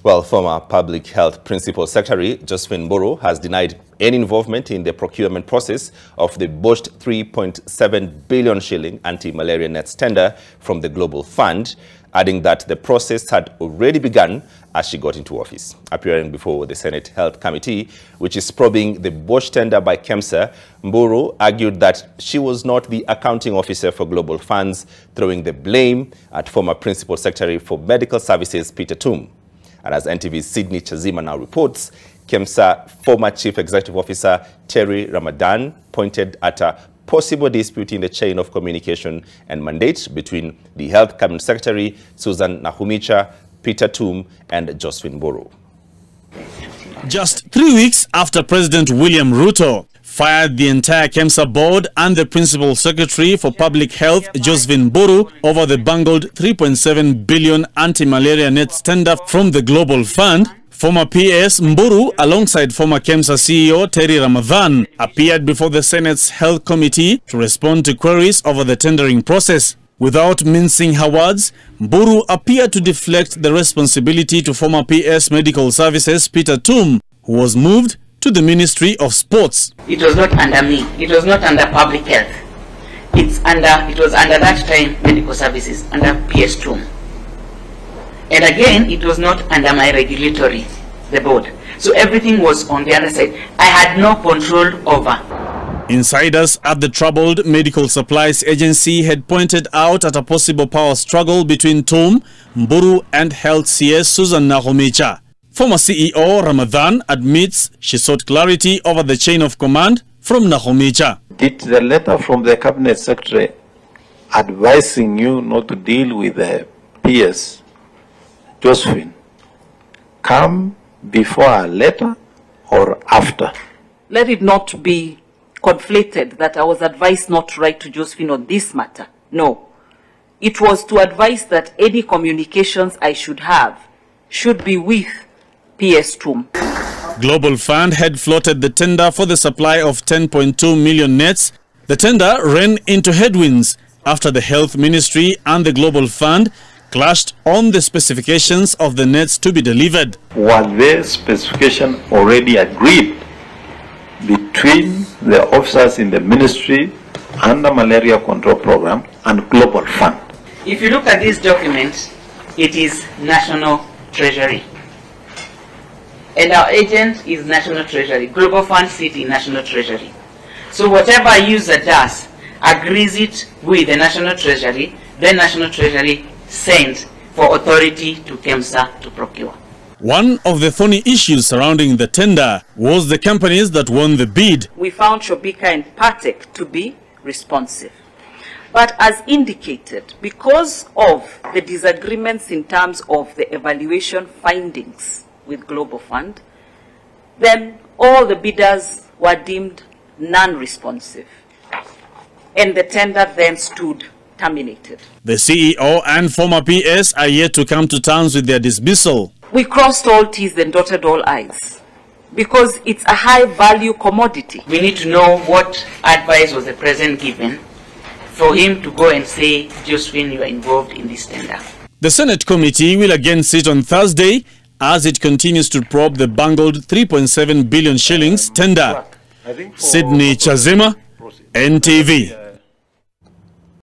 Well, former Public Health Principal Secretary Josephine Mburu has denied any involvement in the procurement process of the botched 3.7 billion shilling anti-malaria nets tender from the Global Fund, adding that the process had already begun as she got into office. Appearing before the Senate Health Committee, which is probing the botched tender by KEMSA, Mburu argued that she was not the accounting officer for Global Funds, throwing the blame at former Principal Secretary for Medical Services Peter Tum. And as NTV's Sydney Chazima now reports, KEMSA former Chief Executive Officer Terry Ramadan pointed at a possible dispute in the chain of communication and mandate between the Health Cabinet Secretary Susan Nakhumicha, Peter Tum and Josephine Mburu. Just 3 weeks after President William Ruto fired the entire KEMSA board and the Principal Secretary for Public Health, Josephine Mburu, over the bungled 3.7 billion anti-malaria nets tender from the Global Fund, former PS Mburu, alongside former KEMSA CEO Terry Ramadan, appeared before the Senate's Health Committee to respond to queries over the tendering process. Without mincing her words, Mburu appeared to deflect the responsibility to former PS Medical Services Peter Tum, who was moved to the Ministry of Sports. It was not under me. It was not under Public Health. It was under that time Medical Services, under PS Tum. And again, it was not under my regulatory, the board. So everything was on the other side. I had no control over. Insiders at the troubled Medical Supplies Agency had pointed out at a possible power struggle between Tum, Mburu and Health CS Susan Nakhumicha. Former CEO Ramadhan admits she sought clarity over the chain of command from Nakhumicha. Did the letter from the Cabinet Secretary advising you not to deal with the PS, Josephine, come before a letter or after? Let it not be conflated that I was advised not to write to Josephine on this matter. No. It was to advise that any communications I should have should be with PS Tum. Global Fund had floated the tender for the supply of 10.2 million nets. The tender ran into headwinds after the Health Ministry and the Global Fund clashed on the specifications of the nets to be delivered. Was the specification already agreed between the officers in the Ministry and the Malaria Control Program and Global Fund? If you look at this document, it is National Treasury. And our agent is National Treasury. Global Fund City, National Treasury. So whatever a user does, agrees it with the National Treasury, then National Treasury sends for authority to KEMSA to procure. One of the thorny issues surrounding the tender was the companies that won the bid. We found Shobika and Patek to be responsive. But as indicated, because of the disagreements in terms of the evaluation findings with Global Fund, then all the bidders were deemed non-responsive. And the tender then stood terminated. The CEO and former PS are yet to come to terms with their dismissal. We crossed all T's and dotted all I's because it's a high-value commodity. We need to know what advice was the President given for him to go and say, Josephine, you are involved in this tender. The Senate Committee will again sit on Thursday as it continues to probe the bungled 3.7 billion shillings tender. Sydney Chazima, NTV.